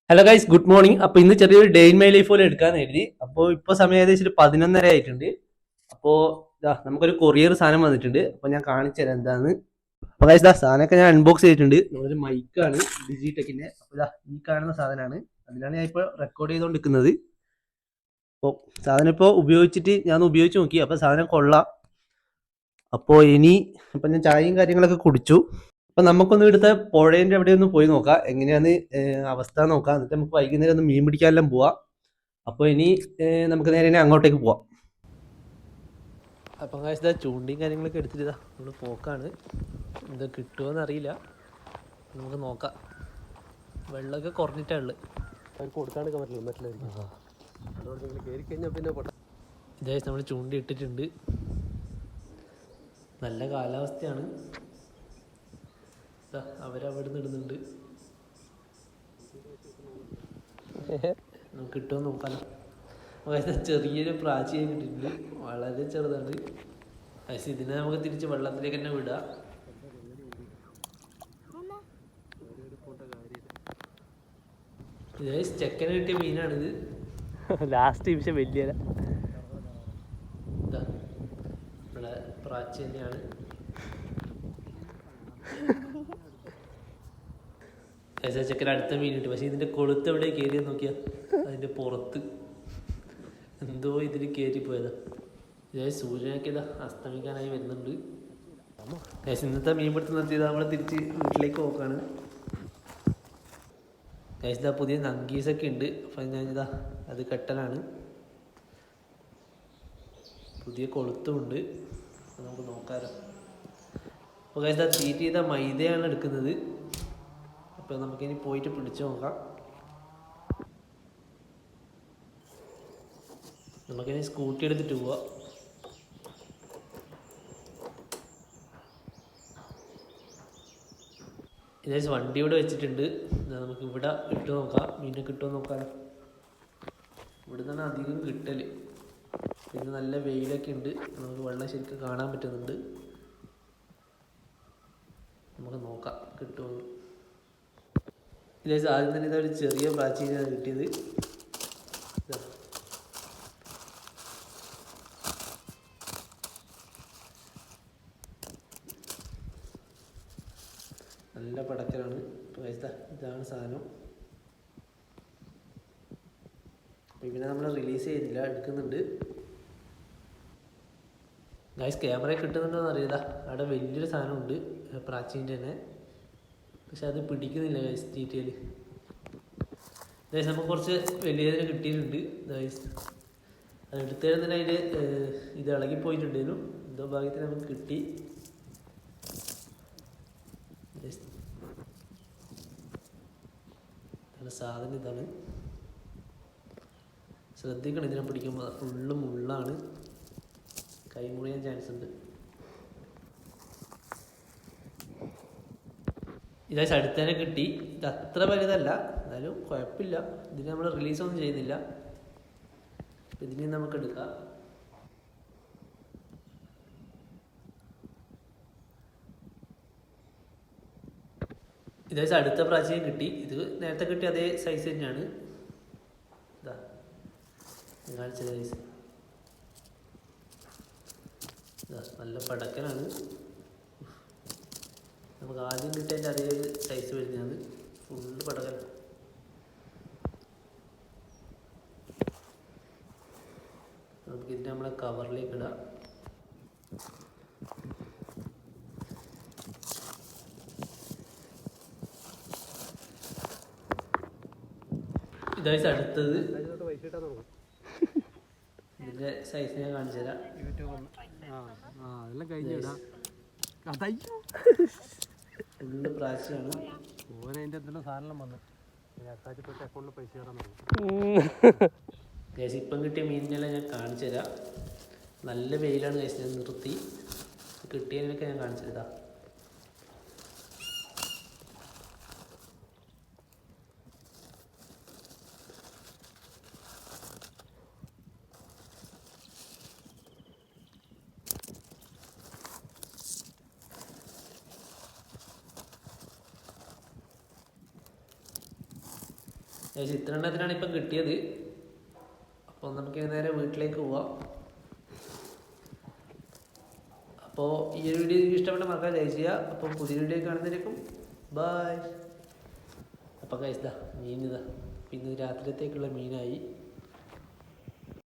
Hello guys, good morning. അപ്പൊ ഇന്ന് ചെറിയൊരു ഡേ ഇൻ മൈ ലൈഫ് പോലെ എടുക്കാൻ എഴുതി. അപ്പോൾ ഇപ്പൊ സമയം ഏകദേശം 11:30 ആയിട്ടുണ്ട്. അപ്പോ നമുക്കൊരു കൊറിയർ സാധനം വന്നിട്ടുണ്ട്. അപ്പൊ ഞാൻ കാണിച്ചു തരാം എന്താന്ന്. അപ്പൊ ഗൈസ് സാധനമൊക്കെ ഞാൻ അൺബോക്സ് ചെയ്തിട്ടുണ്ട്. നമ്മളൊരു മൈക്കാണ് ഡിജിടെക്കിന്റെ. അപ്പൊ ഈ കാണുന്ന സാധനമാണ്. അതിലാണ് ഞാൻ ഇപ്പൊ റെക്കോർഡ് ചെയ്തുകൊണ്ടിരിക്കുന്നത്. അപ്പോൾ സാധനം ഇപ്പോൾ ഉപയോഗിച്ചിട്ട് ഞാൻ ഉപയോഗിച്ച് നോക്കി. അപ്പൊ സാധനം കൊള്ളാം. അപ്പോൾ ഇപ്പൊ ഞാൻ ചായയും കാര്യങ്ങളൊക്കെ കുടിച്ചു. അപ്പൊ നമുക്കൊന്ന് ഇവിടുത്തെ പുഴേന്റെ അവിടെ ഒന്ന് പോയി നോക്കാം, എങ്ങനെയാണ് അവസ്ഥ നോക്കാം. എന്നിട്ട് നമുക്ക് വൈകുന്നേരം ഒന്ന് മീൻ പിടിക്കാനെല്ലാം പോവാം. അപ്പോൾ നമുക്ക് നേരെ അങ്ങോട്ടേക്ക് പോവാം. അപ്പം കാശ് ചൂണ്ടിയും കാര്യങ്ങളൊക്കെ എടുത്തിട്ട് നമ്മൾ പോക്കാണ്. എന്താ കിട്ടുമോയെന്ന് അറിയില്ല, നമുക്ക് നോക്കാം. വെള്ളമൊക്കെ കുറഞ്ഞിട്ടാ ഉള്ളത്. കൊടുക്കാണ്ടിരിക്കാൻ പറ്റില്ല, മറ്റുള്ളവർക്ക് അതുകൊണ്ട് നിങ്ങൾ കയറി കഴിഞ്ഞാൽ പിന്നെ ഇതേ നമ്മൾ ചൂണ്ടി ഇട്ടിട്ടുണ്ട്. നല്ല കാലാവസ്ഥയാണ്. അവരവിടെ നിന്ന് ഇടുന്നുണ്ട്. നമുക്ക് കിട്ടുമോ നോക്കാലോ. ചെറിയൊരു പ്രാചീനം കിട്ടിയിട്ടുണ്ട്, വളരെ ചെറുതാണ്. പക്ഷെ ഇതിനെ നമുക്ക് തിരിച്ച് വെള്ളത്തിലേക്ക് തന്നെ വിടാം. ഇത് ചെക്കന് കിട്ടിയ മീനാണിത്. ലാസ്റ്റ് നിമിഷം വലിയ ഇവിടെ പ്രാച്ചി തന്നെയാണ്. ചെക്കൻ അടുത്ത മീൻ കിട്ടും. പക്ഷെ ഇതിന്റെ കൊളുത്ത് എവിടെ കയറിയെന്ന് നോക്കിയാ അതിന്റെ പുറത്ത് എന്തോ ഇതിൽ കയറിപ്പോയതാ. സൂര്യനൊക്കെ അസ്തമിക്കാനായി വരുന്നുണ്ട്. ഇന്നത്തെ മീൻപിടുത്തം നിർത്തിയത് നമ്മൾ തിരിച്ച് വീട്ടിലേക്ക് പോക്കാണ്. പുതിയ നങ്കീസൊക്കെ ഉണ്ട്. അപ്പം ഞാനിതാ അത് കെട്ടലാണ്. പുതിയ കൊളുത്തുമുണ്ട്, നമുക്ക് നോക്കാലോ. അപ്പോൾ തീറ്റ ചെയ്ത മൈദയാണ് എടുക്കുന്നത്. അപ്പോൾ നമുക്കിനി പോയിട്ട് പിടിച്ചു നോക്കാം. നമുക്കിനി സ്കൂട്ടി എടുത്തിട്ട് പോവാം. ഏകദേശം വണ്ടി ഇവിടെ വെച്ചിട്ടുണ്ട്. നമുക്ക് ഇവിടെ ഇട്ട് നോക്കാം, മീനെ കിട്ടുമോ നോക്കാം. ഇവിടെ നിന്നാണ് അധികം കിട്ടല്. പിന്നെ നല്ല വെയിലൊക്കെ ഉണ്ട്, നമുക്ക് വെള്ളം ശരിക്കും കാണാൻ പറ്റുന്നുണ്ട്. നമുക്ക് നോക്കാം കിട്ടുമോ. ഏകദേശം ആദ്യം തന്നെ ഇതൊരു ചെറിയ പ്രാചീനാണ് കിട്ടിയത്. നല്ല പടക്കലാണ്. ഇതാണ് സാധനം. പിന്നെ നമ്മൾ റിലീസ് ചെയ്തില്ല, എടുക്കുന്നുണ്ട്. ഗൈസ് ക്യാമറ കിട്ടുന്നുണ്ടോയെന്ന് അറിയില്ല. അവിടെ വലിയൊരു സാധനമുണ്ട് പ്രാച്ചീൻ്റെ തന്നെ, പക്ഷെ അത് പിടിക്കുന്നില്ല ഗൈസ് ഡീറ്റെയിൽ. ഗൈസ് നമുക്ക് കുറച്ച് വലിയതിന് കിട്ടിയിട്ടുണ്ട്. ഗൈസ് അത് എടുത്തതിന് തന്നെ അതിൽ ഇത് ഇളകിപ്പോയിട്ടുണ്ടായിരുന്നു. എന്തോ ഭാഗ്യത്തിന് നമുക്ക് കിട്ടി. സാധനം ഇതാണ്. ശ്രദ്ധിക്കണം, ഇതിനെ പിടിക്കുമ്പോൾ ഫുള്ള് മുള്ളാണ്, കൈ മുറിയാൻ ചാൻസ് ഉണ്ട്. ഇതാ അടുത്തന്നെ കിട്ടി. ഇത് അത്ര വലുതല്ല, എന്നാലും കുഴപ്പമില്ല. ഇതിന് നമ്മൾ റിലീസൊന്നും ചെയ്യുന്നില്ല. ഇതിനെ നമുക്ക് എടുക്കാം. ഇതേസം അടുത്ത പ്രാവശ്യം കിട്ടി. ഇത് നേരത്തെ കിട്ടിയ അതേ സൈസ് തന്നെയാണ്. ഇതാ കാണിച്ച സൈസ്. നല്ല പടക്കനാണ്. നമുക്ക് ആദ്യം കിട്ടിയതിൻ്റെ അതേ സൈസ് വരുന്നതാണ്. ഫുള്ള് പടക്കൻ. നമുക്കിതിൻ്റെ നമ്മളെ കവറിലേക്ക് ഇടാം. ഇതായി അടുത്തത്. ഇതിന്റെ സൈസ് ഞാൻ കാണിച്ചു തരാം. ഫുള്ള് പ്രാവശ്യമാണ്. ഇപ്പം കിട്ടിയ മീനിനെല്ലാം ഞാൻ കാണിച്ചു തരാം. നല്ല വെയിലാണ് കഴിച്ച് ഞാൻ നിർത്തി. കിട്ടിയതിനൊക്കെ ഞാൻ കാണിച്ചു തരാം. ഇത്ര എണ്ണത്തിനാണ് ഇപ്പം കിട്ടിയത്. അപ്പോൾ നമുക്ക് നേരെ വീട്ടിലേക്ക് പോവാം. അപ്പോൾ ഈ ഒരു വീഡിയോ ഇഷ്ടപ്പെട്ട മറക്കാൻ ലൈക്ക് ചെയ്യുക. അപ്പോൾ പുതിയ വീഡിയോ കാണുന്നതിലേക്കും ബൈ. അപ്പോൾ ഗൈസ് ദാ മീൻ ഇതാ, പിന്നെ രാത്രിയത്തേക്കുള്ള മീനായി.